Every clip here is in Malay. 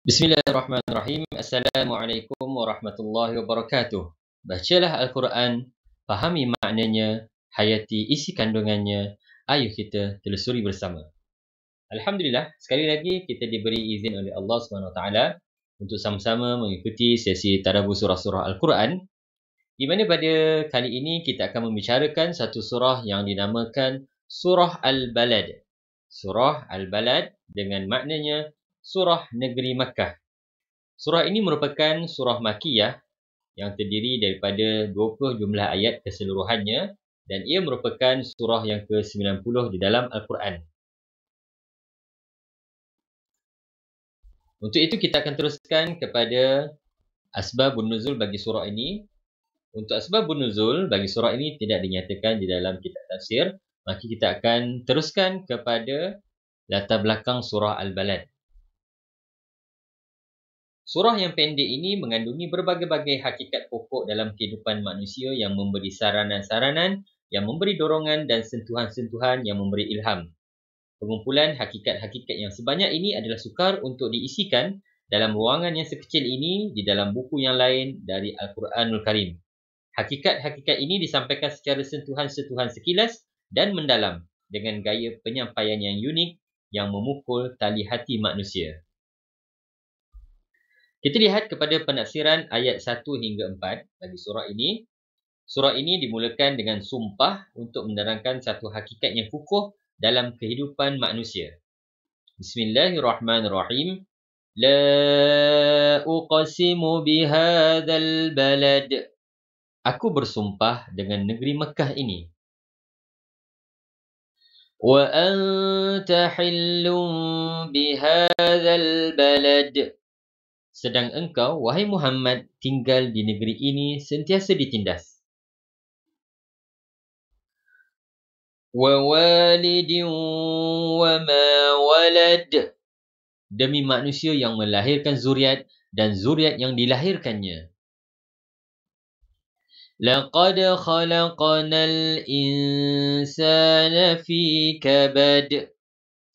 Bismillahirrahmanirrahim. Assalamualaikum warahmatullahi wabarakatuh. Bacalah Al-Quran, fahami maknanya, hayati isi kandungannya. Ayuh kita telusuri bersama. Alhamdulillah, sekali lagi kita diberi izin oleh Allah SWT untuk sama-sama mengikuti sesi tadabbur surah-surah Al-Quran, di mana pada kali ini kita akan membicarakan satu surah yang dinamakan Surah Al-Balad. Surah Al-Balad dengan maknanya Surah Negeri Makkah. Surah ini merupakan surah Makkiyah yang terdiri daripada 20 jumlah ayat keseluruhannya dan ia merupakan surah yang ke-90 di dalam Al-Quran. Untuk itu kita akan teruskan kepada asbabun nuzul bagi surah ini. Untuk asbabun nuzul bagi surah ini tidak dinyatakan di dalam kitab tafsir, maka kita akan teruskan kepada latar belakang surah Al-Balad. Surah yang pendek ini mengandungi berbagai-bagai hakikat pokok dalam kehidupan manusia yang memberi saranan-saranan, yang memberi dorongan dan sentuhan-sentuhan yang memberi ilham. Pengumpulan hakikat-hakikat yang sebanyak ini adalah sukar untuk diisikan dalam ruangan yang sekecil ini di dalam buku yang lain dari Al-Quranul Karim. Hakikat-hakikat ini disampaikan secara sentuhan-sentuhan sekilas dan mendalam dengan gaya penyampaian yang unik yang memukul tali hati manusia. Kita lihat kepada penafsiran ayat 1 hingga 4 bagi surah ini. Surah ini dimulakan dengan sumpah untuk menerangkan satu hakikat yang kukuh dalam kehidupan manusia. Bismillahirrahmanirrahim. La uqsimu bihadzal balad. Aku bersumpah dengan negeri Mekah ini. Wa anta hillum bihadzal balad. Sedang engkau, wahai Muhammad, tinggal di negeri ini sentiasa ditindas. Wa walidin wa ma walad. Demi manusia yang melahirkan zuriat dan zuriat yang dilahirkannya. Laqad khalaqnal insana fi kabad.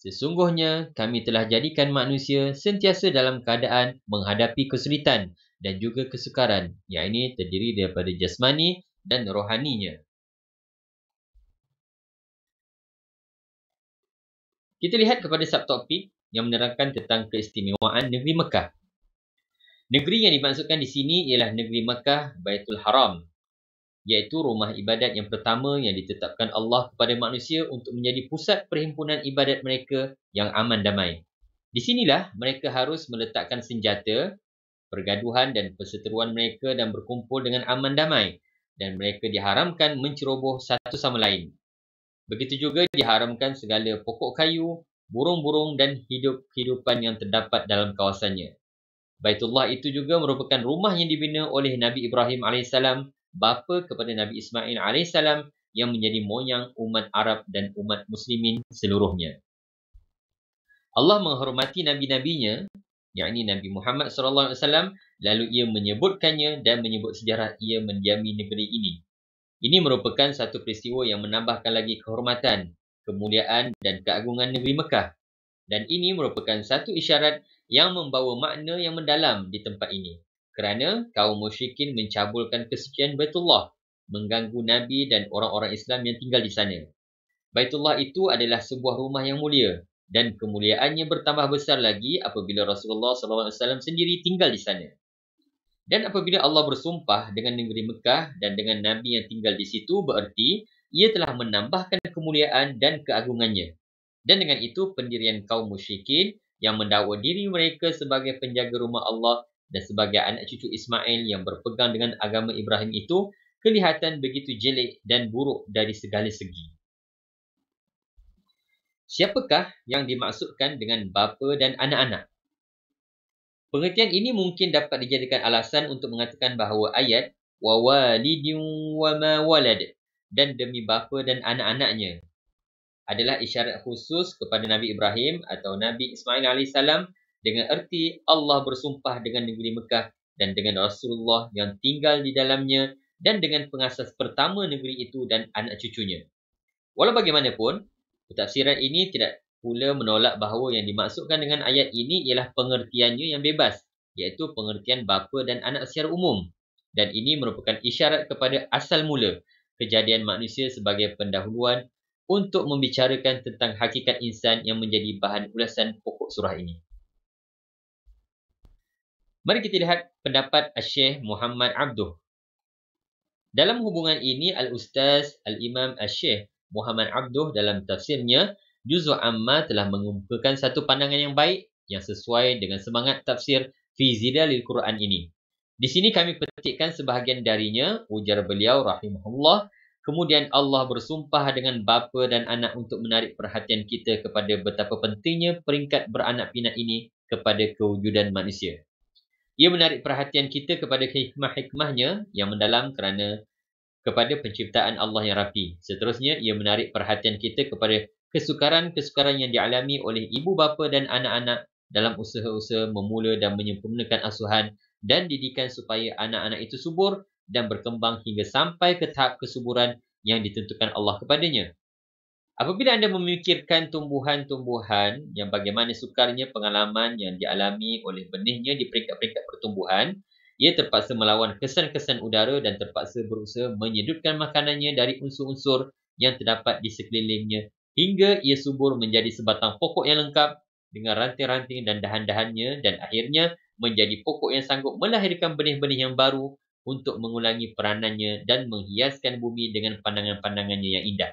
Sesungguhnya kami telah jadikan manusia sentiasa dalam keadaan menghadapi kesulitan dan juga kesukaran, yang ini terdiri daripada jasmani dan rohaninya. Kita lihat kepada subtopik yang menerangkan tentang keistimewaan negeri Mekah. Negeri yang dimaksudkan di sini ialah negeri Mekah Baitul Haram, iaitu rumah ibadat yang pertama yang ditetapkan Allah kepada manusia untuk menjadi pusat perhimpunan ibadat mereka yang aman damai. Di sinilah mereka harus meletakkan senjata, pergaduhan dan perseteruan mereka dan berkumpul dengan aman damai, dan mereka diharamkan menceroboh satu sama lain. Begitu juga diharamkan segala pokok kayu, burung-burung dan hidup-hidupan yang terdapat dalam kawasannya. Baitullah itu juga merupakan rumah yang dibina oleh Nabi Ibrahim AS, bapa kepada Nabi Ismail AS yang menjadi moyang umat Arab dan umat muslimin seluruhnya. Allah menghormati nabi-nabinya, yakni Nabi Muhammad SAW, lalu ia menyebutkannya dan menyebut sejarah ia mendiami negeri ini. Ini merupakan satu peristiwa yang menambahkan lagi kehormatan, kemuliaan dan keagungan negeri Mekah. Dan ini merupakan satu isyarat yang membawa makna yang mendalam di tempat ini. Kerana kaum musyrikin mencabulkan kesucian Baitullah, mengganggu Nabi dan orang-orang Islam yang tinggal di sana. Baitullah itu adalah sebuah rumah yang mulia dan kemuliaannya bertambah besar lagi apabila Rasulullah SAW sendiri tinggal di sana. Dan apabila Allah bersumpah dengan negeri Mekah dan dengan Nabi yang tinggal di situ, bererti ia telah menambahkan kemuliaan dan keagungannya. Dan dengan itu pendirian kaum musyrikin yang mendakwa diri mereka sebagai penjaga rumah Allah dan sebagai anak cucu Ismail yang berpegang dengan agama Ibrahim itu kelihatan begitu jelek dan buruk dari segala segi. Siapakah yang dimaksudkan dengan bapa dan anak-anak? Pengertian ini mungkin dapat dijadikan alasan untuk mengatakan bahawa ayat wa walidin wa ma walad dan demi bapa dan anak-anaknya adalah isyarat khusus kepada Nabi Ibrahim atau Nabi Ismail AS dengan erti Allah bersumpah dengan negeri Mekah dan dengan Rasulullah yang tinggal di dalamnya dan dengan pengasas pertama negeri itu dan anak cucunya. Walau bagaimanapun, pentafsiran ini tidak pula menolak bahawa yang dimaksudkan dengan ayat ini ialah pengertiannya yang bebas, iaitu pengertian bapa dan anak secara umum. Dan ini merupakan isyarat kepada asal mula kejadian manusia sebagai pendahuluan untuk membicarakan tentang hakikat insan yang menjadi bahan ulasan pokok surah ini. Mari kita lihat pendapat Syekh Muhammad Abduh. Dalam hubungan ini, Al-Ustaz Al-Imam Syekh Muhammad Abduh dalam tafsirnya, Juz' Amma telah mengumpulkan satu pandangan yang baik yang sesuai dengan semangat tafsir fi Zidalil Quran ini. Di sini kami petikkan sebahagian darinya, ujar beliau rahimahullah. Kemudian Allah bersumpah dengan bapa dan anak untuk menarik perhatian kita kepada betapa pentingnya peringkat beranak pinak ini kepada kewujudan manusia. Ia menarik perhatian kita kepada hikmah-hikmahnya yang mendalam kepada penciptaan Allah yang rapi. Seterusnya, ia menarik perhatian kita kepada kesukaran-kesukaran yang dialami oleh ibu bapa dan anak-anak dalam usaha-usaha memula dan menyempurnakan asuhan dan didikan supaya anak-anak itu subur dan berkembang hingga sampai ke tahap kesuburan yang ditentukan Allah kepadanya. Apabila anda memikirkan tumbuhan-tumbuhan yang bagaimana sukarnya pengalaman yang dialami oleh benihnya di peringkat-peringkat pertumbuhan, ia terpaksa melawan kesan-kesan udara dan terpaksa berusaha menyedutkan makanannya dari unsur-unsur yang terdapat di sekelilingnya hingga ia subur menjadi sebatang pokok yang lengkap dengan ranting-ranting dan dahan-dahannya dan akhirnya menjadi pokok yang sanggup melahirkan benih-benih yang baru untuk mengulangi peranannya dan menghiaskan bumi dengan pandangan-pandangannya yang indah.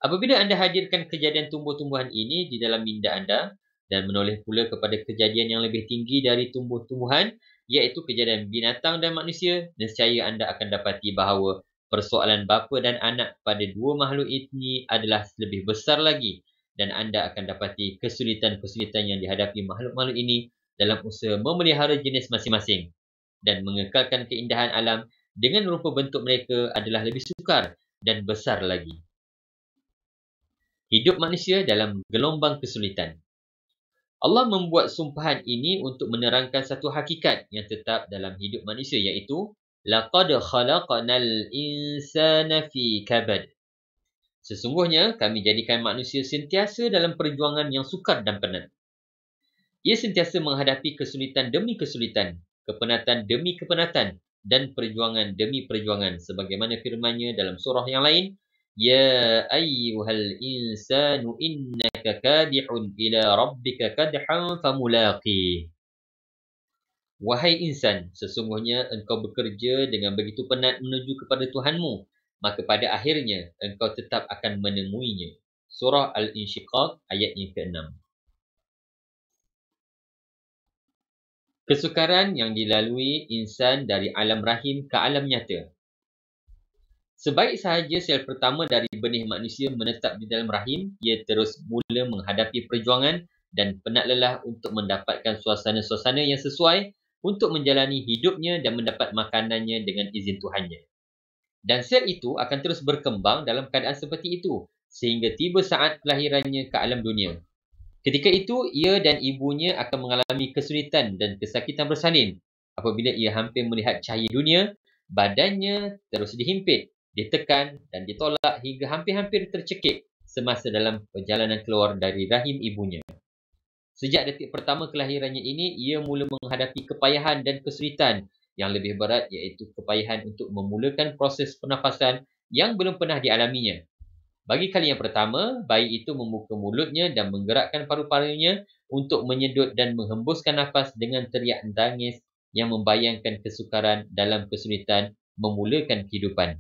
Apabila anda hadirkan kejadian tumbuh-tumbuhan ini di dalam minda anda dan menoleh pula kepada kejadian yang lebih tinggi dari tumbuh-tumbuhan, iaitu kejadian binatang dan manusia, nescaya anda akan dapati bahawa persoalan bapa dan anak pada dua makhluk ini adalah lebih besar lagi dan anda akan dapati kesulitan-kesulitan yang dihadapi makhluk-makhluk ini dalam usaha memelihara jenis masing-masing dan mengekalkan keindahan alam dengan rupa bentuk mereka adalah lebih sukar dan besar lagi. Hidup manusia dalam gelombang kesulitan. Allah membuat sumpahan ini untuk menerangkan satu hakikat yang tetap dalam hidup manusia, iaitu laqad khalaqnal insana fi kabad. Sesungguhnya kami jadikan manusia sentiasa dalam perjuangan yang sukar dan penat. Ia sentiasa menghadapi kesulitan demi kesulitan, kepenatan demi kepenatan dan perjuangan demi perjuangan sebagaimana firman-Nya dalam surah yang lain, Ya ayyuhal insanu innaka kadihun ila rabbika kadhan famulaqih. Wahai insan, sesungguhnya engkau bekerja dengan begitu penat menuju kepada Tuhanmu, maka pada akhirnya engkau tetap akan menemuinya. Surah Al-Insyiqaq ayat yang ke-6. Kesukaran yang dilalui insan dari alam rahim ke alam nyata. Sebaik sahaja sel pertama dari benih manusia menetap di dalam rahim, ia terus mula menghadapi perjuangan dan penat lelah untuk mendapatkan suasana-suasana yang sesuai untuk menjalani hidupnya dan mendapat makanannya dengan izin Tuhannya. Dan sel itu akan terus berkembang dalam keadaan seperti itu sehingga tiba saat kelahirannya ke alam dunia. Ketika itu, ia dan ibunya akan mengalami kesulitan dan kesakitan bersalin. Apabila ia hampir melihat cahaya dunia, badannya terus dihimpit, ditekan dan ditolak hingga hampir-hampir tercekik semasa dalam perjalanan keluar dari rahim ibunya. Sejak detik pertama kelahirannya ini, ia mula menghadapi kepayahan dan kesulitan yang lebih berat, iaitu kepayahan untuk memulakan proses pernafasan yang belum pernah dialaminya. Bagi kali yang pertama, bayi itu membuka mulutnya dan menggerakkan paru-parunya untuk menyedut dan menghembuskan nafas dengan teriak tangis yang membayangkan kesukaran dalam kesulitan memulakan kehidupan.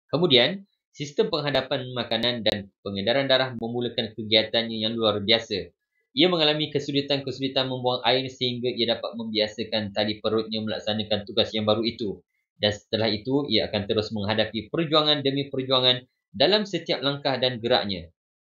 Kemudian, sistem penghadapan makanan dan pengedaran darah memulakan kegiatannya yang luar biasa. Ia mengalami kesulitan-kesulitan membuang air sehingga ia dapat membiasakan tali perutnya melaksanakan tugas yang baru itu. Dan setelah itu, ia akan terus menghadapi perjuangan demi perjuangan dalam setiap langkah dan geraknya.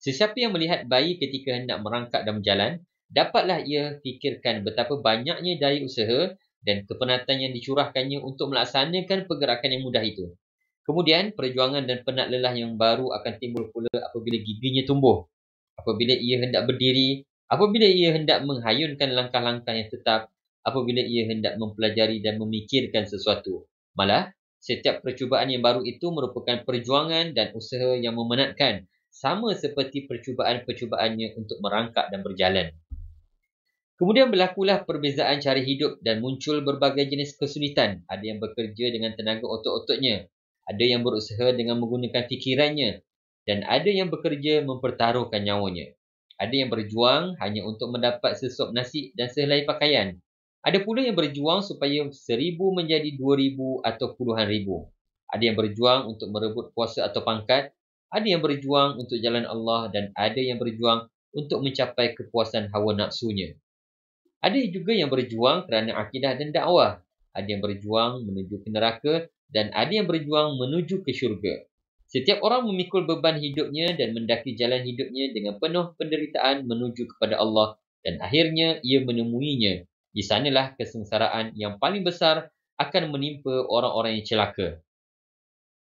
Sesiapa yang melihat bayi ketika hendak merangkak dan berjalan, dapatlah ia fikirkan betapa banyaknya daya usaha dan kepenatan yang dicurahkannya untuk melaksanakan pergerakan yang mudah itu. Kemudian, perjuangan dan penat lelah yang baru akan timbul pula apabila giginya tumbuh, apabila ia hendak berdiri, apabila ia hendak menghayunkan langkah-langkah yang tetap, apabila ia hendak mempelajari dan memikirkan sesuatu. Malah, setiap percubaan yang baru itu merupakan perjuangan dan usaha yang memenatkan sama seperti percubaan-percubaannya untuk merangkak dan berjalan. Kemudian berlakulah perbezaan cara hidup dan muncul berbagai jenis kesulitan. Ada yang bekerja dengan tenaga otot-ototnya, ada yang berusaha dengan menggunakan fikirannya, dan ada yang bekerja mempertaruhkan nyawanya. Ada yang berjuang hanya untuk mendapat sesuap nasi dan sehelai pakaian. Ada pula yang berjuang supaya 1,000 menjadi 2,000 atau puluhan ribu. Ada yang berjuang untuk merebut kuasa atau pangkat. Ada yang berjuang untuk jalan Allah dan ada yang berjuang untuk mencapai kepuasan hawa nafsunya. Ada juga yang berjuang kerana akidah dan dakwah. Ada yang berjuang menuju ke neraka dan ada yang berjuang menuju ke syurga. Setiap orang memikul beban hidupnya dan mendaki jalan hidupnya dengan penuh penderitaan menuju kepada Allah dan akhirnya ia menemuinya. Di sanalah kesengsaraan yang paling besar akan menimpa orang-orang yang celaka.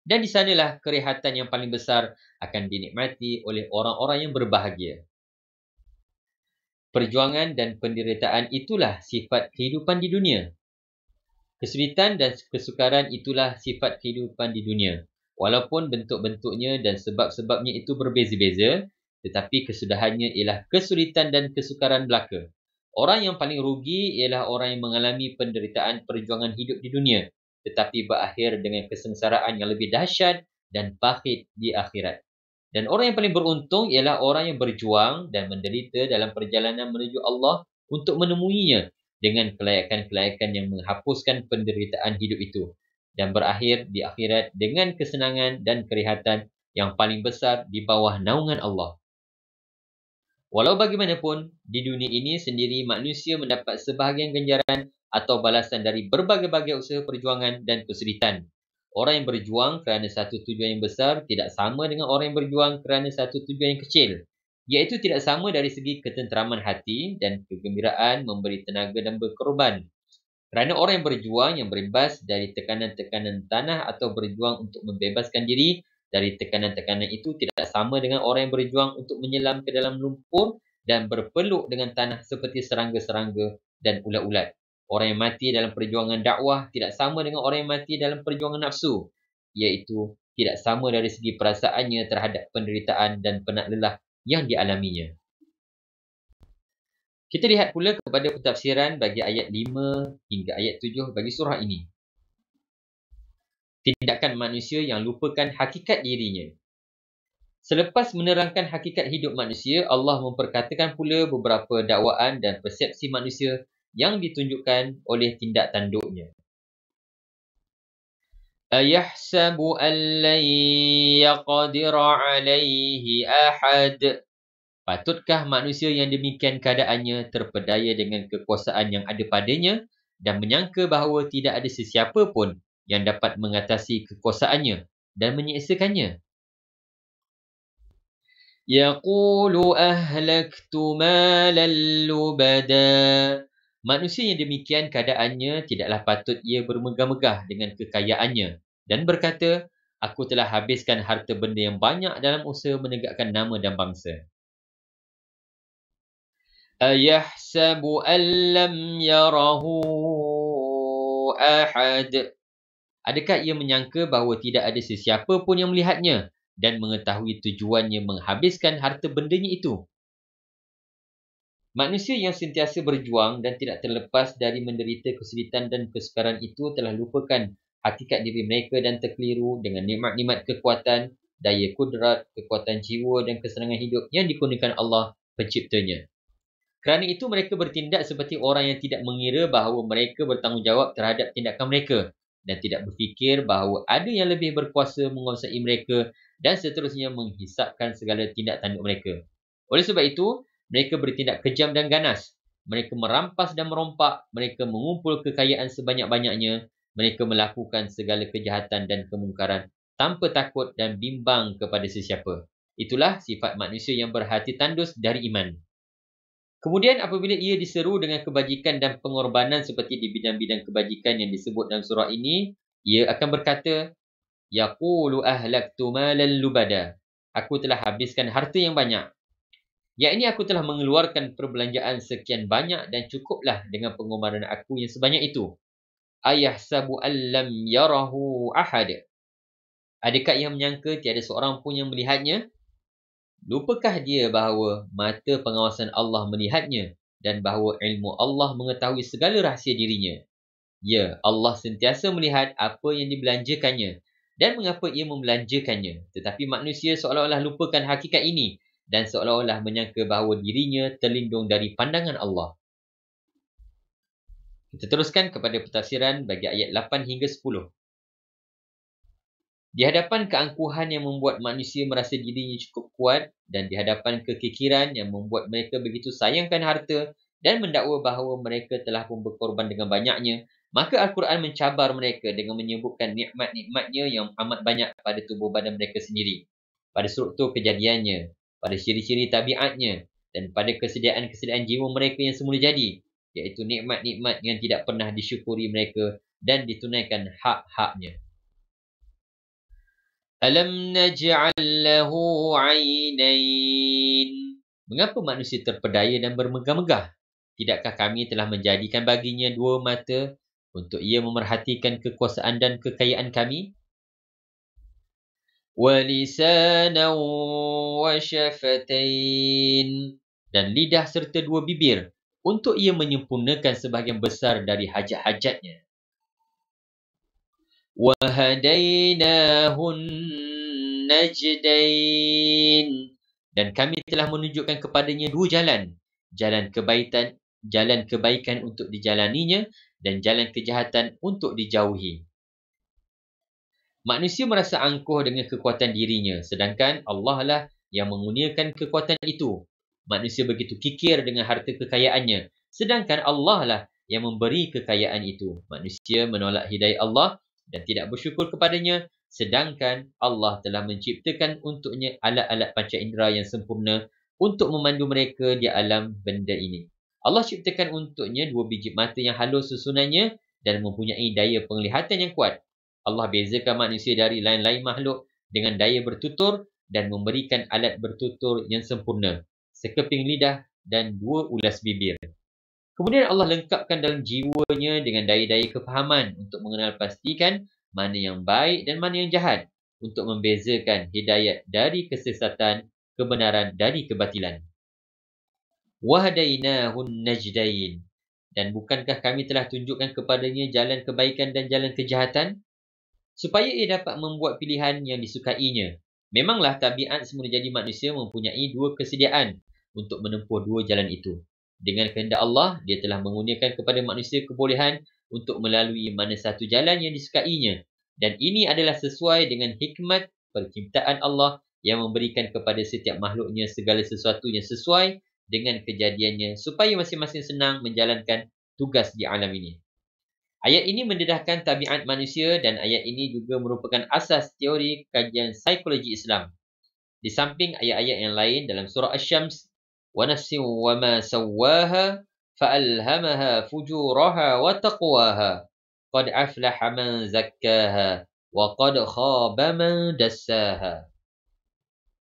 Dan di sanalah kerehatan yang paling besar akan dinikmati oleh orang-orang yang berbahagia. Perjuangan dan penderitaan itulah sifat kehidupan di dunia. Kesulitan dan kesukaran itulah sifat kehidupan di dunia. Walaupun bentuk-bentuknya dan sebab-sebabnya itu berbeza-beza, tetapi kesudahannya ialah kesulitan dan kesukaran belaka. Orang yang paling rugi ialah orang yang mengalami penderitaan perjuangan hidup di dunia, tetapi berakhir dengan kesengsaraan yang lebih dahsyat dan pahit di akhirat. Dan orang yang paling beruntung ialah orang yang berjuang dan menderita dalam perjalanan menuju Allah untuk menemuinya dengan kelayakan-kelayakan yang menghapuskan penderitaan hidup itu dan berakhir di akhirat dengan kesenangan dan kerehatan yang paling besar di bawah naungan Allah. Walau bagaimanapun, di dunia ini sendiri manusia mendapat sebahagian ganjaran atau balasan dari berbagai-bagai usaha perjuangan dan kesulitan. Orang yang berjuang kerana satu tujuan yang besar tidak sama dengan orang yang berjuang kerana satu tujuan yang kecil. Iaitu tidak sama dari segi ketenteraman hati dan kegembiraan memberi tenaga dan berkorban. Kerana orang yang berjuang yang berimbas dari tekanan-tekanan tanah atau berjuang untuk membebaskan diri dari tekanan-tekanan itu tidak sama dengan orang yang berjuang untuk menyelam ke dalam lumpur dan berpeluk dengan tanah seperti serangga-serangga dan ulat-ulat. Orang yang mati dalam perjuangan dakwah tidak sama dengan orang yang mati dalam perjuangan nafsu, iaitu tidak sama dari segi perasaannya terhadap penderitaan dan penat lelah yang dialaminya. Kita lihat pula kepada pentafsiran bagi ayat 5 hingga ayat 7 bagi surah ini. Tindakan manusia yang lupakan hakikat dirinya. Selepas menerangkan hakikat hidup manusia, Allah memperkatakan pula beberapa dakwaan dan persepsi manusia yang ditunjukkan oleh tindak tanduknya. Ayahsabu an lan yaqdira alaihi ahad. Patutkah manusia yang demikian keadaannya terpedaya dengan kekuasaan yang ada padanya dan menyangka bahawa tidak ada sesiapa pun yang dapat mengatasi kekuasaannya dan menyeksakannya? Yaqulu ahlaktu malan lubada. Manusia yang demikian keadaannya tidaklah patut ia bermegah-megah dengan kekayaannya dan berkata, aku telah habiskan harta benda yang banyak dalam usaha menegakkan nama dan bangsa. Ayahsabu an lam yarahu ahad. Adakah ia menyangka bahawa tidak ada sesiapa pun yang melihatnya dan mengetahui tujuannya menghabiskan harta bendanya itu? Manusia yang sentiasa berjuang dan tidak terlepas dari menderita kesulitan dan kesukaran itu telah lupakan hakikat diri mereka dan terkeliru dengan nikmat-nikmat kekuatan, daya kudrat, kekuatan jiwa dan kesenangan hidup yang dikurniakan Allah penciptanya. Kerana itu mereka bertindak seperti orang yang tidak mengira bahawa mereka bertanggungjawab terhadap tindakan mereka dan tidak berfikir bahawa ada yang lebih berkuasa menguasai mereka dan seterusnya menghisapkan segala tindak tanduk mereka. Oleh sebab itu, mereka bertindak kejam dan ganas. Mereka merampas dan merompak. Mereka mengumpul kekayaan sebanyak-banyaknya. Mereka melakukan segala kejahatan dan kemungkaran tanpa takut dan bimbang kepada sesiapa. Itulah sifat manusia yang berhati tandus dari iman. Kemudian apabila ia diseru dengan kebajikan dan pengorbanan seperti di bidang-bidang kebajikan yang disebut dalam surah ini, ia akan berkata, Yaqulu ahlaktu malan lubada. Aku telah habiskan harta yang banyak. Yakni aku telah mengeluarkan perbelanjaan sekian banyak dan cukuplah dengan pengorbanan aku yang sebanyak itu. Ayahsabu an lam yarahu ahad. Adakah ia menyangka tiada seorang pun yang melihatnya? Lupakah dia bahawa mata pengawasan Allah melihatnya dan bahawa ilmu Allah mengetahui segala rahsia dirinya? Ya, Allah sentiasa melihat apa yang dibelanjakannya dan mengapa ia membelanjakannya. Tetapi manusia seolah-olah lupakan hakikat ini dan seolah-olah menyangka bahawa dirinya terlindung dari pandangan Allah. Kita teruskan kepada pentafsiran bagi ayat 8 hingga 10. Di hadapan keangkuhan yang membuat manusia merasa dirinya cukup kuat dan di hadapan kekikiran yang membuat mereka begitu sayangkan harta dan mendakwa bahawa mereka telah pun berkorban dengan banyaknya, maka Al-Quran mencabar mereka dengan menyebutkan nikmat-nikmatnya yang amat banyak pada tubuh badan mereka sendiri, pada struktur kejadiannya, pada ciri-ciri tabiatnya dan pada kesediaan-kesediaan jiwa mereka yang semula jadi, iaitu nikmat-nikmat yang tidak pernah disyukuri mereka dan ditunaikan hak-haknya. Alam naj'al lahu 'ainain. Mengapa manusia terpedaya dan bermegah-megah? Tidakkah kami telah menjadikan baginya dua mata untuk ia memerhatikan kekuasaan dan kekayaan kami? Wa lisanan wa syafatain. Dan lidah serta dua bibir untuk ia menyempurnakan sebahagian besar dari hajat-hajatnya. وَهَدَيْنَاهُ النَّجْدَيْنِ. Dan kami telah menunjukkan kepadanya dua jalan. Jalan kebaikan untuk dijalaninya dan jalan kejahatan untuk dijauhi. Manusia merasa angkuh dengan kekuatan dirinya, sedangkan Allah lah yang mengurniakan kekuatan itu. Manusia begitu kikir dengan harta kekayaannya, sedangkan Allah lah yang memberi kekayaan itu. Manusia menolak hidayah Allah dan tidak bersyukur kepadanya, sedangkan Allah telah menciptakan untuknya alat-alat panca indera yang sempurna untuk memandu mereka di alam benda ini. Allah ciptakan untuknya dua biji mata yang halus susunannya dan mempunyai daya penglihatan yang kuat. Allah bezakan manusia dari lain-lain makhluk dengan daya bertutur dan memberikan alat bertutur yang sempurna, sekeping lidah dan dua ulas bibir. Kemudian Allah lengkapkan dalam jiwanya dengan daya-daya kefahaman untuk mengenal pastikan mana yang baik dan mana yang jahat, untuk membezakan hidayat dari kesesatan, kebenaran dari kebatilan. Wahdainahun najdain. Dan bukankah kami telah tunjukkan kepadanya jalan kebaikan dan jalan kejahatan, supaya ia dapat membuat pilihan yang disukainya. Memanglah tabiat semula jadi manusia mempunyai dua kesediaan untuk menempuh dua jalan itu. Dengan kehendak Allah, dia telah mengurniakan kepada manusia kebolehan untuk melalui mana satu jalan yang disukainya. Dan ini adalah sesuai dengan hikmat penciptaan Allah yang memberikan kepada setiap makhluknya segala sesuatu yang sesuai dengan kejadiannya supaya masing-masing senang menjalankan tugas di alam ini. Ayat ini mendedahkan tabiat manusia dan ayat ini juga merupakan asas teori kajian psikologi Islam. Di samping ayat-ayat yang lain dalam surah Asy-Syams, وَنَفْسٍ وَمَا سَوَّاهَا فَأَلْهَمَهَا فُجُورَهَا وَتَقْوَاهَا قَدْ أَفْلَحَ مَنْ زَكَّاهَا وَقَدْ خَابَ مَنْ دَسَّاهَا.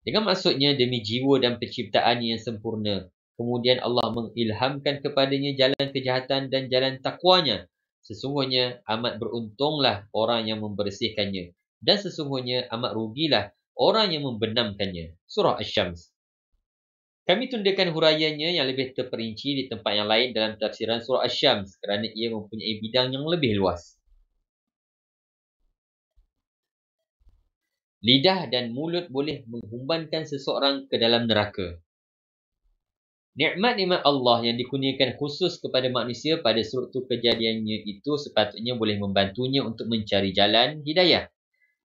Dengan maksudnya demi jiwa dan penciptaan yang sempurna, kemudian Allah mengilhamkan kepadanya jalan kejahatan dan jalan takwanya. Sesungguhnya amat beruntunglah orang yang membersihkannya dan sesungguhnya amat rugilah orang yang membenamkannya. Surah Asy-Syams. Kami tundakan huraiannya yang lebih terperinci di tempat yang lain dalam tafsiran surah Asy-Syams kerana ia mempunyai bidang yang lebih luas. Lidah dan mulut boleh menghumbankan seseorang ke dalam neraka. Nikmat-nikmat Allah yang dikurniakan khusus kepada manusia pada struktur kejadiannya itu sepatutnya boleh membantunya untuk mencari jalan hidayah.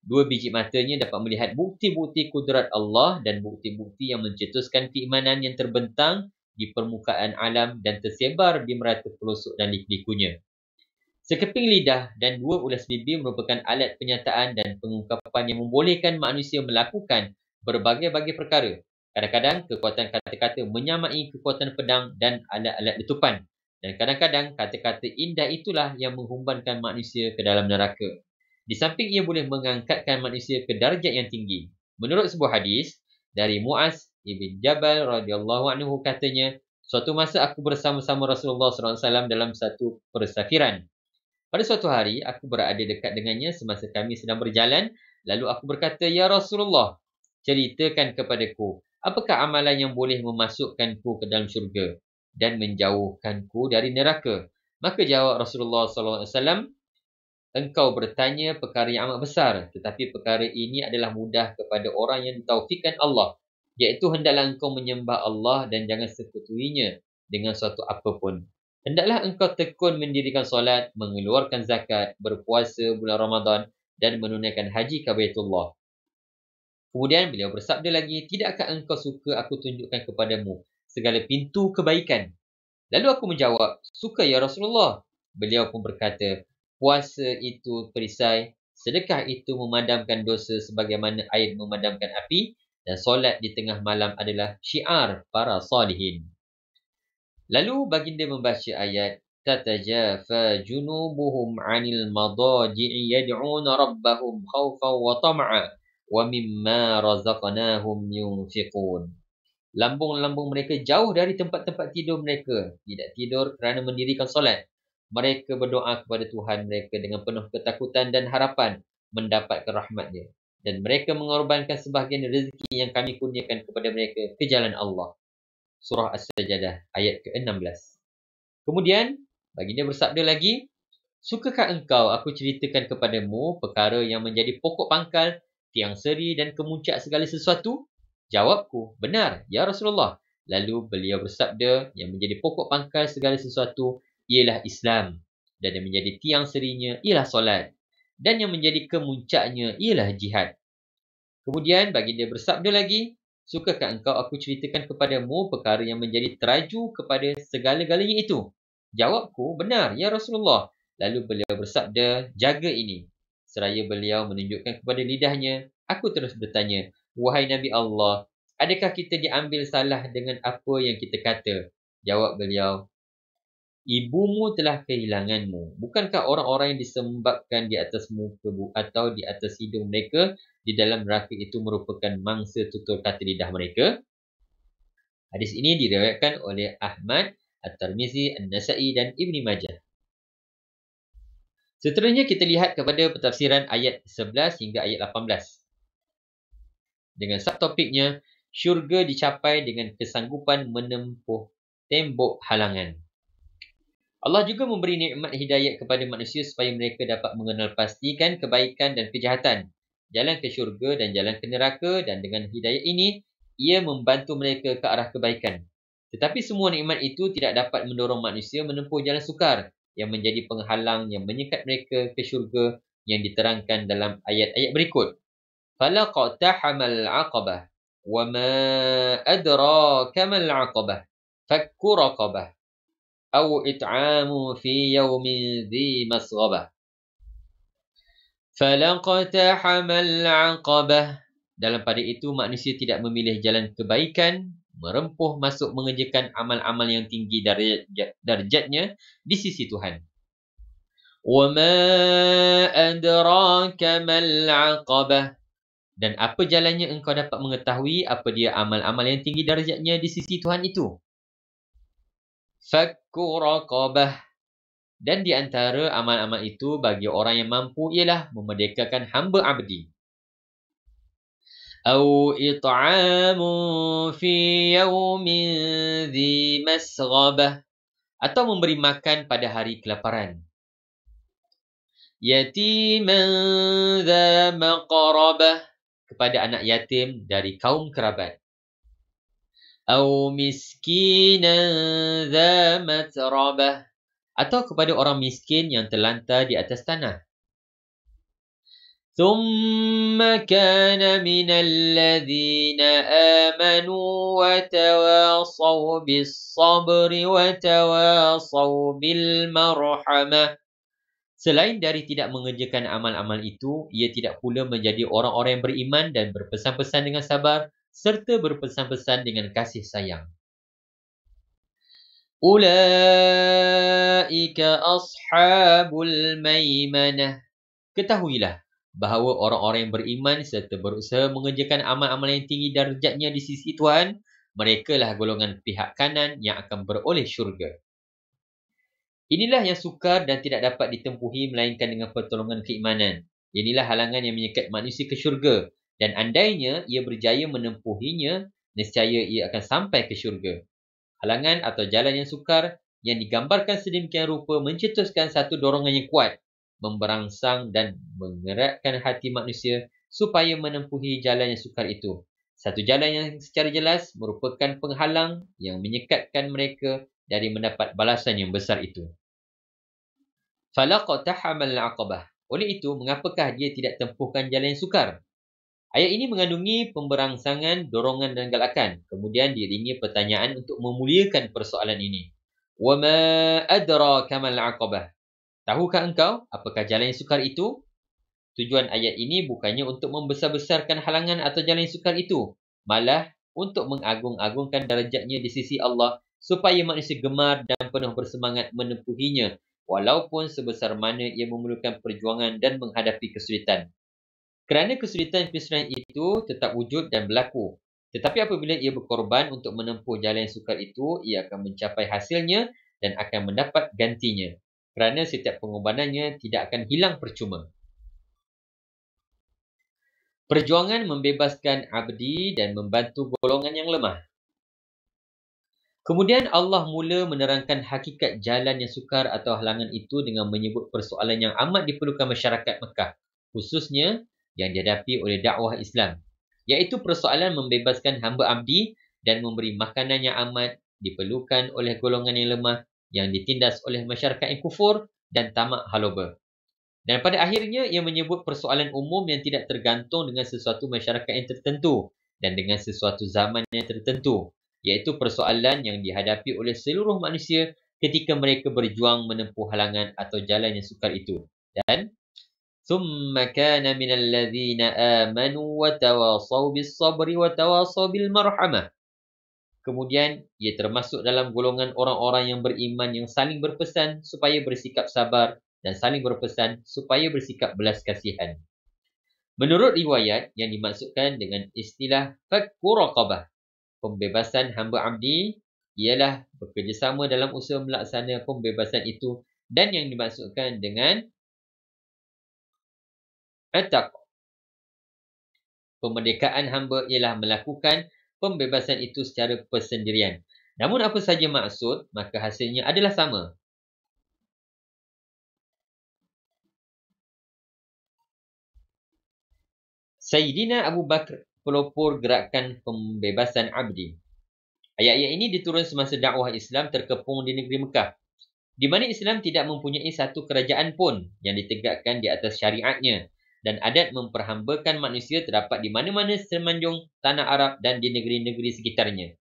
Dua biji matanya dapat melihat bukti-bukti kudrat Allah dan bukti-bukti yang mencetuskan keimanan yang terbentang di permukaan alam dan tersebar di merata pelosok dan liku-likunya. Sekeping lidah dan dua ulas bibir merupakan alat penyataan dan pengungkapan yang membolehkan manusia melakukan berbagai-bagai perkara. Kadang-kadang kekuatan kata-kata menyamai kekuatan pedang dan alat-alat letupan. Dan kadang-kadang kata-kata indah itulah yang menghumbankan manusia ke dalam neraka. Di samping ia boleh mengangkatkan manusia ke darjat yang tinggi. Menurut sebuah hadis dari Mu'az ibn Jabal radhiyallahu anhu katanya, suatu masa aku bersama-sama Rasulullah SAW dalam satu persafiran. Pada suatu hari aku berada dekat dengannya semasa kami sedang berjalan, lalu aku berkata, "Ya Rasulullah, ceritakan kepadaku apakah amalan yang boleh memasukkanku ke dalam syurga dan menjauhkanku dari neraka? Maka jawab Rasulullah SAW, engkau bertanya perkara yang amat besar, tetapi perkara ini adalah mudah kepada orang yang ditaufikkan Allah, iaitu hendaklah engkau menyembah Allah dan jangan sekutuinya dengan suatu apapun. Hendaklah engkau tekun mendirikan solat, mengeluarkan zakat, berpuasa bulan Ramadan dan menunaikan haji ke Baitullah. Kemudian beliau bersabda lagi, tidakkah engkau suka aku tunjukkan kepadamu segala pintu kebaikan? Lalu aku menjawab, suka ya Rasulullah. Beliau pun berkata, puasa itu perisai, sedekah itu memadamkan dosa sebagaimana air memadamkan api, dan solat di tengah malam adalah syiar para salihin. Lalu baginda membaca ayat, tatajafa junubuhum 'anil madaji'i yad'una rabbahum khawfan wa tam'a wa mimma razaqnahum yunfiqun. Lambung-lambung mereka jauh dari tempat-tempat tidur mereka. Tidak tidur kerana mendirikan solat. Mereka berdoa kepada Tuhan mereka dengan penuh ketakutan dan harapan mendapatkan rahmat-Nya. Dan mereka mengorbankan sebahagian rezeki yang kami kurniakan kepada mereka ke jalan Allah. Surah As-Sajdah ayat ke-16. Kemudian, baginda bersabda lagi, sukakah engkau aku ceritakan kepadamu perkara yang menjadi pokok pangkal, tiang seri dan kemuncak segala sesuatu? Jawabku, benar, ya Rasulullah. Lalu beliau bersabda, yang menjadi pokok pangkal segala sesuatu ialah Islam. Dan yang menjadi tiang serinya ialah solat. Dan yang menjadi kemuncaknya ialah jihad. Kemudian baginda bersabda lagi, sukakah engkau aku ceritakan kepadamu perkara yang menjadi teraju kepada segala-galanya itu? Jawabku, benar, ya Rasulullah. Lalu beliau bersabda, jaga ini. Seraya beliau menunjukkan kepada lidahnya, aku terus bertanya, wahai Nabi Allah, adakah kita diambil salah dengan apa yang kita kata? Jawab beliau, ibumu telah kehilanganmu. Bukankah orang-orang yang disembabkan di atas muka atau di atas hidung mereka di dalam neraka itu merupakan mangsa tutur kata lidah mereka? Hadis ini diriwayatkan oleh Ahmad, At-Tirmizi, An-Nasa'i dan Ibni Majah. Seterusnya kita lihat kepada pentafsiran ayat 11 hingga ayat 18. Dengan subtopiknya, syurga dicapai dengan kesanggupan menempuh tembok halangan. Allah juga memberi nikmat hidayat kepada manusia supaya mereka dapat mengenal pastikan kebaikan dan kejahatan, jalan ke syurga dan jalan ke neraka, dan dengan hidayat ini, ia membantu mereka ke arah kebaikan. Tetapi semua nikmat itu tidak dapat mendorong manusia menempuh jalan sukar yang menjadi penghalang yang menyekat mereka ke syurga yang diterangkan dalam ayat-ayat berikut. فَلَقَتَحَمَ الْعَقَبَةِ وَمَا أَدْرَاكَ مَا الْعَقَبَةِ فَكُّ رَقَبَةٍ أَوْ إِطْعَامٌ فِي يَوْمٍ ذِي مَسْغَبَةٍ فَلَقَتَحَمَ الْعَقَبَةِ. Dalam pada itu manusia tidak memilih jalan kebaikan, merempuh masuk mengerjakan amal-amal yang tinggi darjatnya di sisi Tuhan. وَمَا أَدْرَاكَ مَا الْعَقَبَةِ. Dan apa jalannya engkau dapat mengetahui apa dia amal-amal yang tinggi darjatnya di sisi Tuhan itu? Fakku raqabah. Dan di antara amal-amal itu bagi orang yang mampu ialah memerdekakan hamba abdi. Au it'amu fi yawmin dhi masghabah. Atau memberi makan pada hari kelaparan. Yatiman dha maqrabah. Kepada anak yatim dari kaum kerabat. Au miskinan dha matrabah. Atau kepada orang miskin yang terlantar di atas tanah. Thumma kana minal ladhina amanu wa tawasaw bis sabri wa tawasaw bil marhamah. Selain dari tidak mengerjakan amal-amal itu, ia tidak pula menjadi orang-orang yang beriman dan berpesan-pesan dengan sabar serta berpesan-pesan dengan kasih sayang. Ulaika ashabul maimanah. Ketahuilah bahawa orang-orang yang beriman serta berusaha mengerjakan amal-amal yang tinggi darjatnya di sisi Tuhan, merekalah golongan pihak kanan yang akan beroleh syurga. Inilah yang sukar dan tidak dapat ditempuhi melainkan dengan pertolongan keimanan. Inilah halangan yang menyekat manusia ke syurga. Dan andainya ia berjaya menempuhinya, nescaya ia akan sampai ke syurga. Halangan atau jalan yang sukar yang digambarkan sedemikian rupa mencetuskan satu dorongan yang kuat, memberangsang dan menggerakkan hati manusia supaya menempuhi jalan yang sukar itu. Satu jalan yang secara jelas merupakan penghalang yang menyekatkan mereka dari mendapat balasan yang besar itu. Falaqtahamal al-aqabah. Oleh itu, mengapakah dia tidak tempuhkan jalan yang sukar? Ayat ini mengandungi pemberangsangan, dorongan dan galakan. Kemudian diiringi pertanyaan untuk memuliakan persoalan ini. Wa ma adraka mal aqabah. Tahukah engkau apakah jalan yang sukar itu? Tujuan ayat ini bukannya untuk membesar-besarkan halangan atau jalan yang sukar itu, malah untuk mengagung-agungkan darjatnya di sisi Allah supaya manusia gemar dan penuh bersemangat menempuhinya walaupun sebesar mana ia memerlukan perjuangan dan menghadapi kesulitan. Kerana kesulitan-kesulitan itu tetap wujud dan berlaku. Tetapi apabila ia berkorban untuk menempuh jalan yang sukar itu, ia akan mencapai hasilnya dan akan mendapat gantinya. Kerana setiap pengorbanannya tidak akan hilang percuma. Perjuangan membebaskan abdi dan membantu golongan yang lemah. Kemudian Allah mula menerangkan hakikat jalan yang sukar atau halangan itu dengan menyebut persoalan yang amat diperlukan masyarakat Mekah, khususnya yang dihadapi oleh dakwah Islam, iaitu persoalan membebaskan hamba abdi dan memberi makanan yang amat diperlukan oleh golongan yang lemah yang ditindas oleh masyarakat yang kufur dan tamak haloba. Dan pada akhirnya ia menyebut persoalan umum yang tidak tergantung dengan sesuatu masyarakat yang tertentu dan dengan sesuatu zaman yang tertentu, iaitu persoalan yang dihadapi oleh seluruh manusia ketika mereka berjuang menempuh halangan atau jalan yang sukar itu. Dan ثُمَّ كَانَ مِنَ الَّذِينَ آمَنُوا وَتَوَاصَوْا بِالصَّبْرِ وَتَوَاصَوْا بِالْمَرْحَمَةِ. Kemudian, ia termasuk dalam golongan orang-orang yang beriman yang saling berpesan supaya bersikap sabar dan saling berpesan supaya bersikap belas kasihan. Menurut riwayat, yang dimaksudkan dengan istilah fakku raqabah, pembebasan hamba abdi, ialah bekerjasama dalam usaha melaksana pembebasan itu, dan yang dimaksudkan dengan ataq, pemerdekaan hamba ialah melakukan pembebasan itu secara persendirian. Namun apa saja maksud, maka hasilnya adalah sama. Sayyidina Abu Bakar pelopor gerakan pembebasan abdi. Ayat-ayat ini diturun semasa dakwah Islam terkepung di negeri Mekah, di mana Islam tidak mempunyai satu kerajaan pun yang ditegakkan di atas syariatnya, dan adat memperhambakan manusia terdapat di mana-mana semenanjung tanah Arab dan di negeri-negeri sekitarnya.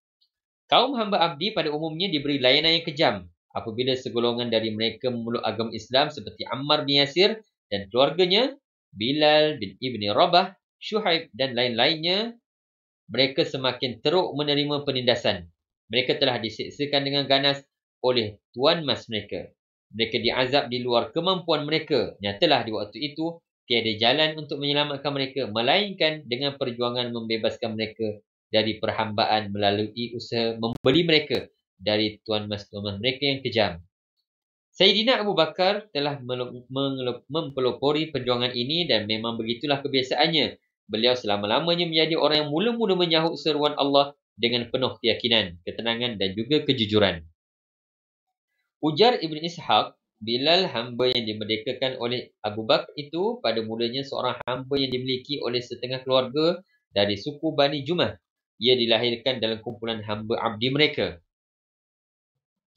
Kaum hamba abdi pada umumnya diberi layanan yang kejam apabila segolongan dari mereka memeluk agama Islam seperti Ammar bin Yasir dan keluarganya, Bilal bin Ibni Rabah, Syuhaib dan lain-lainnya. Mereka semakin teruk menerima penindasan. Mereka telah diseksakan dengan ganas oleh tuan mas mereka. Mereka diazab di luar kemampuan mereka. Nyatalah di waktu itu tiada jalan untuk menyelamatkan mereka melainkan dengan perjuangan membebaskan mereka dari perhambaan melalui usaha membeli mereka dari tuan mas mereka yang kejam. Sayyidina Abu Bakar telah mempelopori perjuangan ini dan memang begitulah kebiasaannya. Beliau selama-lamanya menjadi orang yang mula-mula menyahut seruan Allah dengan penuh keyakinan, ketenangan dan juga kejujuran. Ujar Ibn Ishaq, Bilal hamba yang dimerdekakan oleh Abu Bakar itu pada mulanya seorang hamba yang dimiliki oleh setengah keluarga dari suku Bani Jumah. Ia dilahirkan dalam kumpulan hamba abdi mereka.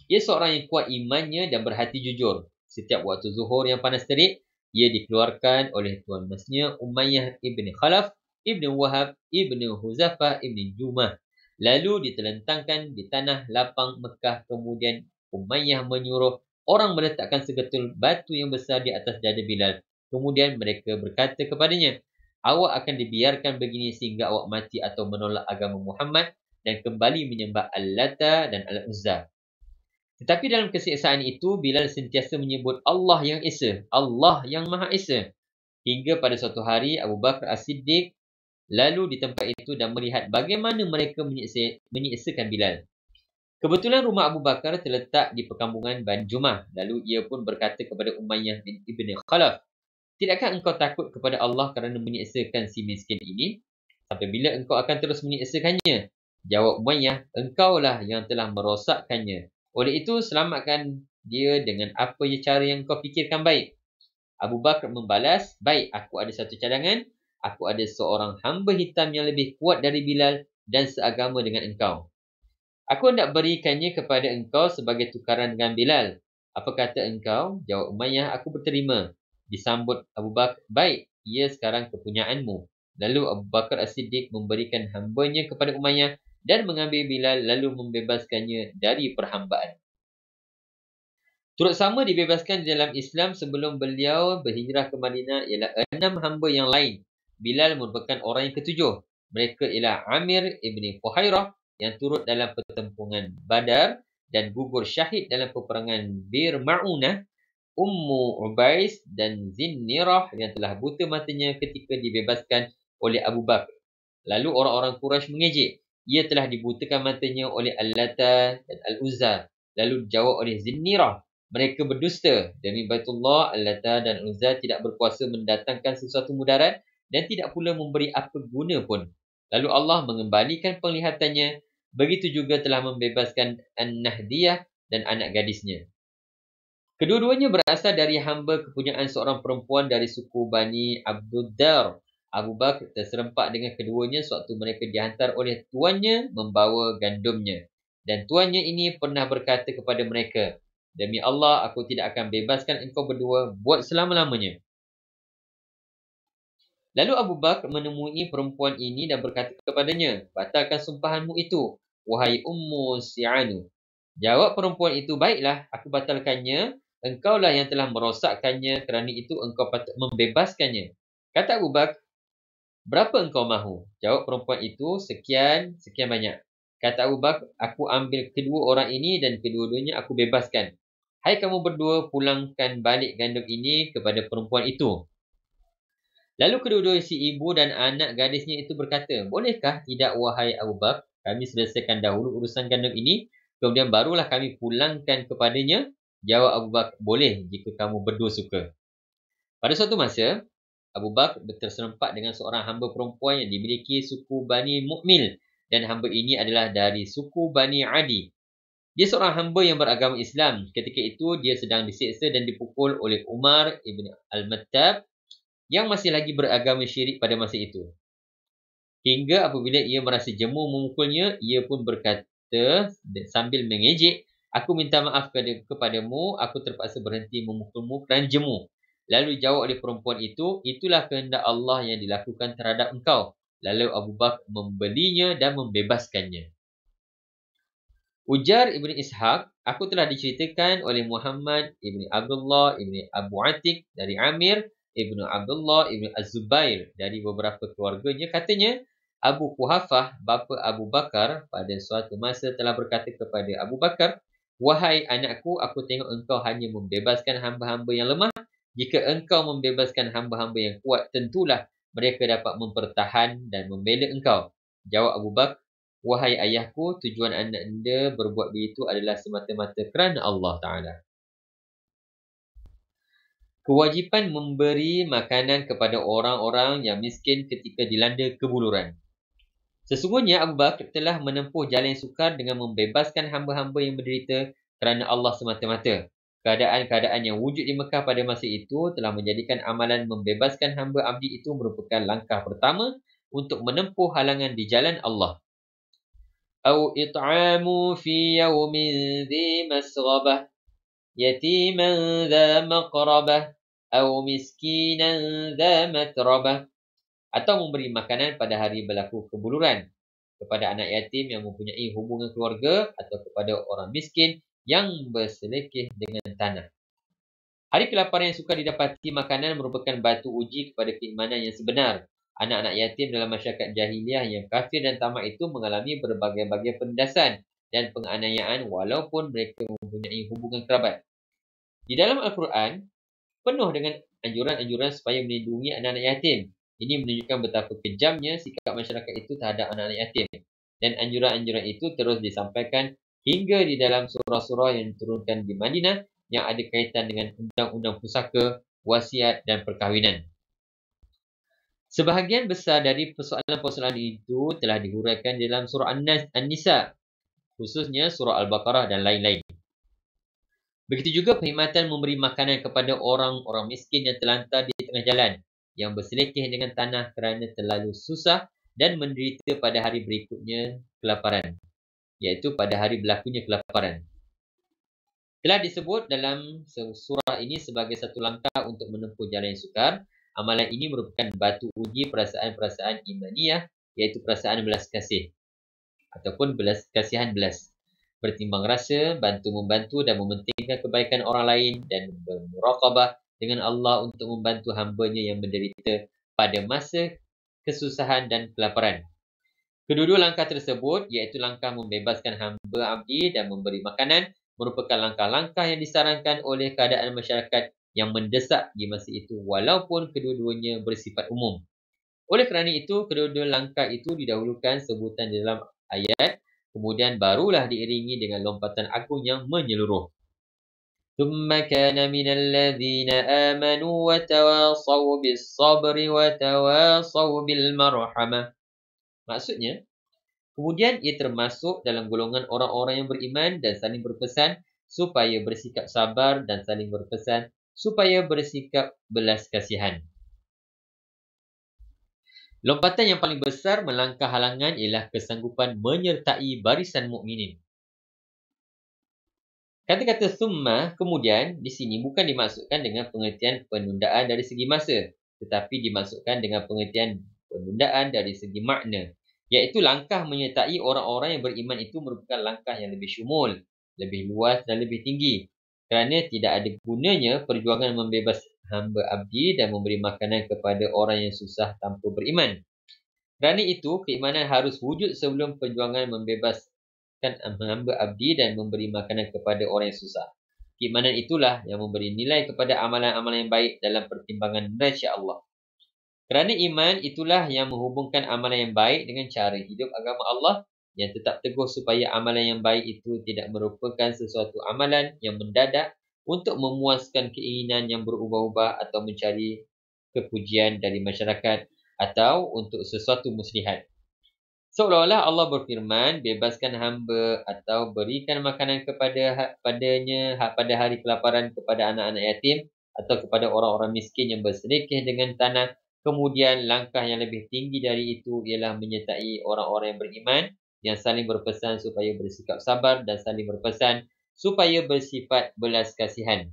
Ia seorang yang kuat imannya dan berhati jujur. Setiap waktu zuhur yang panas terik, ia dikeluarkan oleh tuan masnya Umayyah ibn Khalaf, ibn Wahab, ibn Huzafah, ibn Jumah. Lalu ditelentangkan di tanah lapang Mekah. Kemudian Umayyah menyuruh orang meletakkan segetul batu yang besar di atas dada Bilal. Kemudian mereka berkata kepadanya, awak akan dibiarkan begini sehingga awak mati atau menolak agama Muhammad dan kembali menyembah Al-Lata dan Al-Uzza. Tetapi dalam kesiksaan itu, Bilal sentiasa menyebut Allah yang Esa, Allah yang Maha Esa. Hingga pada suatu hari, Abu Bakar As-Siddiq lalu di tempat itu dan melihat bagaimana mereka menyiksakan Bilal. Kebetulan rumah Abu Bakar terletak di perkampungan Bani Jumah. Lalu ia pun berkata kepada Umayyah bin Ibn Khalaf, tidakkah engkau takut kepada Allah kerana menyiksakan si miskin ini? Sampai bila engkau akan terus menyiksakannya? Jawab Umayyah, engkaulah yang telah merosakkannya. Oleh itu, selamatkan dia dengan apa cara yang kau fikirkan baik. Abu Bakar membalas, baik, aku ada satu cadangan. Aku ada seorang hamba hitam yang lebih kuat dari Bilal dan seagama dengan engkau. Aku hendak berikannya kepada engkau sebagai tukaran dengan Bilal. Apa kata engkau? Jawab Umayyah, aku berterima. Disambut Abu Bakar, baik, ia sekarang kepunyaanmu. Lalu Abu Bakar As-Siddiq memberikan hambanya kepada Umayyah dan mengambil Bilal lalu membebaskannya dari perhambaan. Turut sama dibebaskan di dalam Islam sebelum beliau berhijrah ke Madinah ialah 6 hamba yang lain. Bilal merupakan orang yang ketujuh. Mereka ialah Amir ibn Fuhairah yang turut dalam pertempuran Badar dan gugur syahid dalam peperangan Bir Ma'unah, Ummu Ubais dan Zinnirah yang telah buta matanya ketika dibebaskan oleh Abu Bakar. Lalu orang-orang Quraisy mengejek. Ia telah dibutakan matanya oleh Al-Lata dan Al-Uzza. Lalu dijawab oleh Zinnirah. Mereka berdusta. Demi Baitullah, Al-Lata dan Al-Uzza tidak berkuasa mendatangkan sesuatu mudarat dan tidak pula memberi apa guna pun. Lalu Allah mengembalikan penglihatannya. Begitu juga telah membebaskan An-Nahdiyah dan anak gadisnya. Kedua-duanya berasal dari hamba kepunyaan seorang perempuan dari suku Bani Abduddar. Abu Bakar terserempak dengan keduanya sewaktu mereka dihantar oleh tuannya membawa gandumnya. Dan tuannya ini pernah berkata kepada mereka, demi Allah, aku tidak akan bebaskan engkau berdua buat selama-lamanya. Lalu Abu Bakar menemui perempuan ini dan berkata kepadanya, batalkan sumpahanmu itu, wahai Ummu Si'anu. Jawab perempuan itu, baiklah, aku batalkannya. Engkaulah yang telah merosakkannya, kerana itu engkau patut membebaskannya. Kata Abu Bakar, berapa engkau mahu? Jawab perempuan itu, sekian banyak. Kata Abu Bakar, aku ambil kedua orang ini dan kedua-duanya aku bebaskan. Hai kamu berdua, pulangkan balik gandum ini kepada perempuan itu. Lalu kedua-dua si ibu dan anak gadisnya itu berkata, bolehkah tidak wahai Abu Bakar, kami selesaikan dahulu urusan gandum ini, kemudian barulah kami pulangkan kepadanya. Jawab Abu Bakar, boleh jika kamu berdua suka. Pada suatu masa, Abu Bakar terserempak dengan seorang hamba perempuan yang dimiliki suku Bani Mu'mil dan hamba ini adalah dari suku Bani Adi. Dia seorang hamba yang beragama Islam. Ketika itu dia sedang diseksa dan dipukul oleh Umar ibn Al-Mattab yang masih lagi beragama syirik pada masa itu. Hingga apabila ia merasa jemu memukulnya, ia pun berkata sambil mengejek, aku minta maaf kepadamu, aku terpaksa berhenti memukulmu kerana jemu. Lalu jawab oleh perempuan itu, itulah kehendak Allah yang dilakukan terhadap engkau. Lalu Abu Bakar membelinya dan membebaskannya. Ujar Ibn Ishaq, aku telah diceritakan oleh Muhammad Ibn Abdullah Ibn Abu Atik dari Amir Ibn Abdullah Ibn Az-Zubair dari beberapa keluarganya. Katanya, Abu Quhafah, bapa Abu Bakar, pada suatu masa telah berkata kepada Abu Bakar, wahai anakku, aku tengok engkau hanya membebaskan hamba-hamba yang lemah. Jika engkau membebaskan hamba-hamba yang kuat, tentulah mereka dapat mempertahan dan membela engkau. Jawab Abu Bakar, wahai ayahku, tujuan anda berbuat begitu adalah semata-mata kerana Allah Ta'ala. Kewajipan memberi makanan kepada orang-orang yang miskin ketika dilanda kebuluran. Sesungguhnya Abu Bakar telah menempuh jalan yang sukar dengan membebaskan hamba-hamba yang menderita kerana Allah semata-mata. Keadaan-keadaan yang wujud di Mekah pada masa itu telah menjadikan amalan membebaskan hamba abdi itu merupakan langkah pertama untuk menempuh halangan di jalan Allah. Au it'amu fi yawmin dhi masghabah yatiman dha maqrabah au miskinan dha matrabah. Atau memberi makanan pada hari berlaku kebuluran kepada anak yatim yang mempunyai hubungan keluarga atau kepada orang miskin yang berselekeh dengan tanah. Hari kelaparan yang sukar didapati makanan merupakan batu uji kepada keimanan yang sebenar. Anak-anak yatim dalam masyarakat jahiliah yang kafir dan tamak itu mengalami berbagai-bagai penindasan dan penganiayaan walaupun mereka mempunyai hubungan kerabat. Di dalam Al-Quran, penuh dengan anjuran-anjuran supaya melindungi anak-anak yatim. Ini menunjukkan betapa kejamnya sikap masyarakat itu terhadap anak-anak yatim. Dan anjuran-anjuran itu terus disampaikan hingga di dalam surah-surah yang diturunkan di Madinah yang ada kaitan dengan undang-undang pusaka, wasiat dan perkahwinan. Sebahagian besar dari persoalan-persoalan itu telah dihuraikan dalam surah An-Nisa, khususnya surah Al-Baqarah dan lain-lain. Begitu juga perkhidmatan memberi makanan kepada orang-orang miskin yang terlantar di tengah jalan, yang berselekeh dengan tanah kerana terlalu susah dan menderita pada hari berikutnya kelaparan, iaitu pada hari berlakunya kelaparan. Telah disebut dalam surah ini sebagai satu langkah untuk menempuh jalan yang sukar. Amalan ini merupakan batu uji perasaan-perasaan imaniyah, iaitu perasaan belas kasih ataupun kasihan belas. Bertimbang rasa, bantu-membantu dan mementingkan kebaikan orang lain dan bermuraqabah dengan Allah untuk membantu hamba-Nya yang menderita pada masa kesusahan dan kelaparan. Kedua-dua langkah tersebut, iaitu langkah membebaskan hamba abdi dan memberi makanan, merupakan langkah-langkah yang disarankan oleh keadaan masyarakat yang mendesak di masa itu, walaupun kedua-duanya bersifat umum. Oleh kerana itu, kedua-dua langkah itu didahulukan sebutan dalam ayat, kemudian barulah diiringi dengan lompatan agung yang menyeluruh. ثُمَّ كَانَ مِنَ الَّذِينَ آمَنُوا وَتَوَاصَوْا بِالصَّبْرِ وَتَوَاصَوْا بِالْمَرْحَمَةِ. Maksudnya, kemudian ia termasuk dalam golongan orang-orang yang beriman dan saling berpesan supaya bersikap sabar dan saling berpesan supaya bersikap belas kasihan. Lompatan yang paling besar melangkah halangan ialah kesanggupan menyertai barisan mukminin. Kata-kata thumma kemudian di sini bukan dimaksudkan dengan pengertian penundaan dari segi masa, tetapi dimaksudkan dengan pengertian penundaan dari segi makna, iaitu langkah menyertai orang-orang yang beriman itu merupakan langkah yang lebih syumul, lebih luas dan lebih tinggi. Kerana tidak ada gunanya perjuangan membebas hamba abdi dan memberi makanan kepada orang yang susah tanpa beriman. Kerana itu, keimanan harus wujud sebelum perjuangan membebaskan hamba abdi dan memberi makanan kepada orang yang susah. Keimanan itulah yang memberi nilai kepada amalan-amalan yang baik dalam pertimbangan Masya Allah. Kerana iman itulah yang menghubungkan amalan yang baik dengan cara hidup agama Allah yang tetap teguh supaya amalan yang baik itu tidak merupakan sesuatu amalan yang mendadak untuk memuaskan keinginan yang berubah-ubah atau mencari kepujian dari masyarakat atau untuk sesuatu muslihat. Seolah-olah Allah berfirman, bebaskan hamba atau berikan makanan padanya pada hari kelaparan kepada anak-anak yatim atau kepada orang-orang miskin yang bersedekah dengan tanah. Kemudian langkah yang lebih tinggi dari itu ialah menyertai orang-orang yang beriman yang saling berpesan supaya bersikap sabar dan saling berpesan supaya bersifat belas kasihan.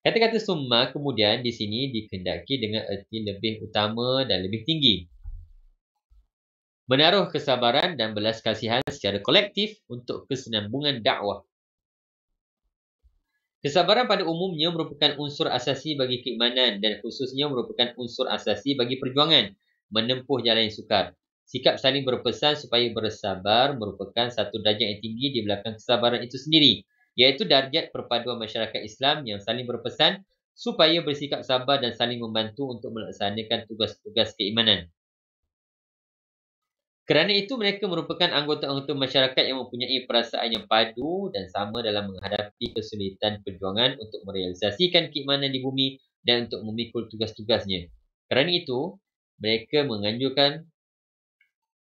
Kata-kata summa kemudian di sini dikehendaki dengan erti lebih utama dan lebih tinggi. Menaruh kesabaran dan belas kasihan secara kolektif untuk kesinambungan dakwah. Kesabaran pada umumnya merupakan unsur asasi bagi keimanan dan khususnya merupakan unsur asasi bagi perjuangan menempuh jalan yang sukar. Sikap saling berpesan supaya bersabar merupakan satu darjat yang tinggi di belakang kesabaran itu sendiri, iaitu darjat perpaduan masyarakat Islam yang saling berpesan supaya bersikap sabar dan saling membantu untuk melaksanakan tugas-tugas keimanan. Kerana itu mereka merupakan anggota-anggota masyarakat yang mempunyai perasaan yang padu dan sama dalam menghadapi kesulitan perjuangan untuk merealisasikan keimanan di bumi dan untuk memikul tugas-tugasnya. Kerana itu, mereka menganjurkan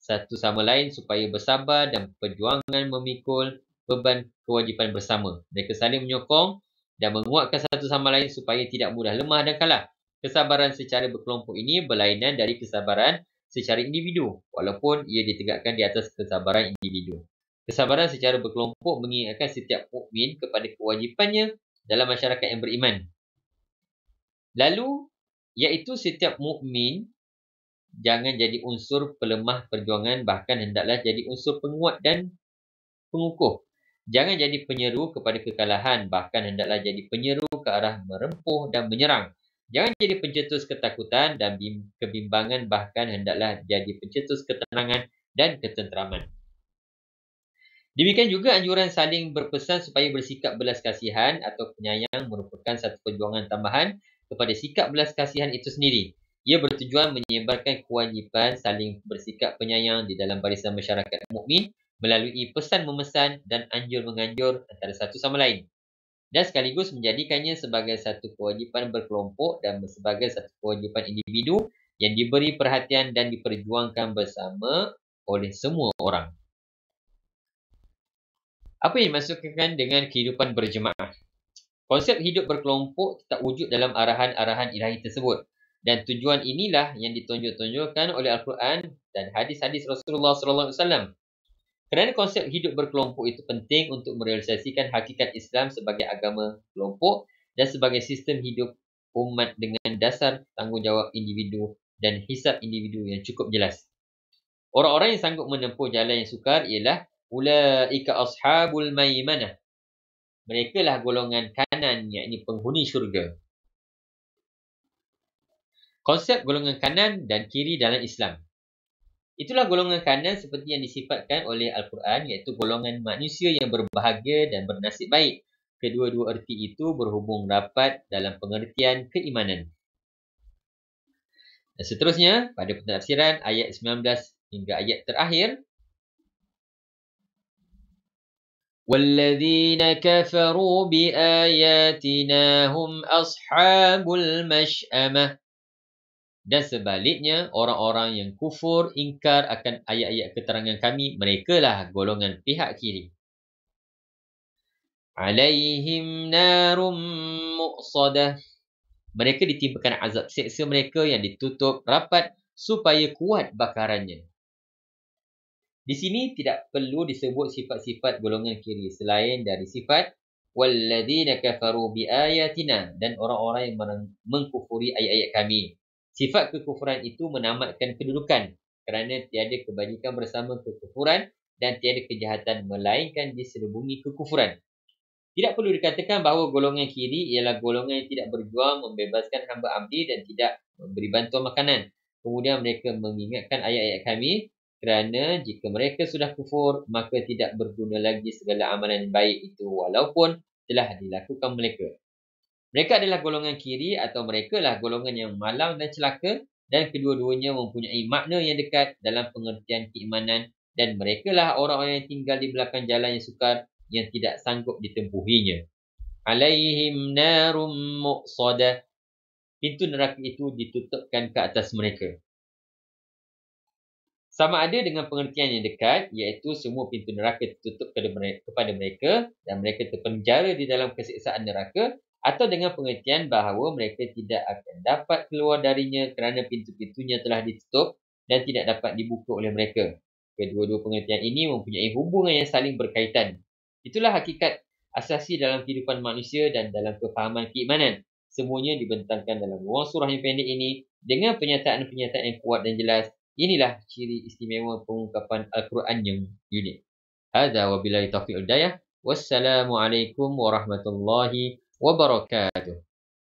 satu sama lain supaya bersabar dan perjuangan memikul beban kewajipan bersama. Mereka saling menyokong dan menguatkan satu sama lain supaya tidak mudah lemah dan kalah. Kesabaran secara berkelompok ini berlainan dari kesabaran secara individu, walaupun ia ditegakkan di atas kesabaran individu. Kesabaran secara berkelompok mengingatkan setiap mukmin kepada kewajipannya dalam masyarakat yang beriman. Lalu, iaitu setiap mukmin jangan jadi unsur pelemah perjuangan, bahkan hendaklah jadi unsur penguat dan pengukuh. Jangan jadi penyeru kepada kekalahan, bahkan hendaklah jadi penyeru ke arah merempuh dan menyerang. Jangan jadi pencetus ketakutan dan kebimbangan, bahkan hendaklah jadi pencetus ketenangan dan ketenteraman. Demikian juga anjuran saling berpesan supaya bersikap belas kasihan atau penyayang merupakan satu perjuangan tambahan kepada sikap belas kasihan itu sendiri. Ia bertujuan menyebarkan kewajipan saling bersikap penyayang di dalam barisan masyarakat mukmin melalui pesan memesan dan anjur menganjur antara satu sama lain, dan sekaligus menjadikannya sebagai satu kewajipan berkelompok dan sebagai satu kewajipan individu yang diberi perhatian dan diperjuangkan bersama oleh semua orang. Apa yang dimaksudkan dengan kehidupan berjemaah? Konsep hidup berkelompok tetap wujud dalam arahan-arahan ilahi tersebut. Dan tujuan inilah yang ditonjol-tonjolkan oleh Al-Quran dan hadis-hadis Rasulullah SAW. Kerana konsep hidup berkelompok itu penting untuk merealisasikan hakikat Islam sebagai agama kelompok dan sebagai sistem hidup umat dengan dasar tanggungjawab individu dan hisab individu yang cukup jelas. Orang-orang yang sanggup menempuh jalan yang sukar ialah ulaika ashabul maimanah. Mereka lah golongan kanan, yakni penghuni syurga. Konsep golongan kanan dan kiri dalam Islam. Itulah golongan kanan seperti yang disifatkan oleh Al-Quran, iaitu golongan manusia yang berbahagia dan bernasib baik. Kedua-dua erti itu berhubung rapat dalam pengertian keimanan. Dan seterusnya, pada pentafsiran ayat 19 hingga ayat terakhir, وَالَّذِينَ كَفَرُوا بِآيَاتِنَا هُمْ أَصْحَابُ الْمَشْأَمَةِ. Dan sebaliknya, orang-orang yang kufur, ingkar akan ayat-ayat keterangan kami, merekalah golongan pihak kiri. عَلَيْهِمْ نَارٌ مُؤْصَدَةٌ. Mereka ditimpakan azab seksa mereka yang ditutup rapat supaya kuat bakarannya. Di sini tidak perlu disebut sifat-sifat golongan kiri selain dari sifat walladzina kafaru biayatina, dan orang-orang yang mengkufuri ayat-ayat kami. Sifat kekufuran itu menamatkan kedudukan kerana tiada kebajikan bersama kekufuran dan tiada kejahatan melainkan diserubungi kekufuran. Tidak perlu dikatakan bahawa golongan kiri ialah golongan yang tidak berjuang membebaskan hamba abdi dan tidak memberi bantuan makanan. Kemudian mereka mengingatkan ayat-ayat kami, kerana jika mereka sudah kufur, maka tidak berguna lagi segala amalan baik itu walaupun telah dilakukan mereka. Mereka adalah golongan kiri atau mereka lah golongan yang malang dan celaka, dan kedua-duanya mempunyai makna yang dekat dalam pengertian keimanan, dan mereka lah orang-orang yang tinggal di belakang jalan yang sukar yang tidak sanggup ditempuhinya. Alaihim narum muqsadah. Pintu neraka itu ditutupkan ke atas mereka. Sama ada dengan pengertian yang dekat, iaitu semua pintu neraka tertutup kepada mereka dan mereka terpenjara di dalam kesiksaan neraka, atau dengan pengertian bahawa mereka tidak akan dapat keluar darinya kerana pintu-pintunya telah ditutup dan tidak dapat dibuka oleh mereka. Kedua-dua pengertian ini mempunyai hubungan yang saling berkaitan. Itulah hakikat asasi dalam kehidupan manusia dan dalam kefahaman keimanan. Semuanya dibentangkan dalam ruang surah yang pendek ini dengan pernyataan-pernyataan yang kuat dan jelas. Inilah ciri istimewa pengungkapan Al-Quran yang unik. Hadza wa billahi taufiq hidayah. Wassalamualaikum warahmatullahi wabarakatuh.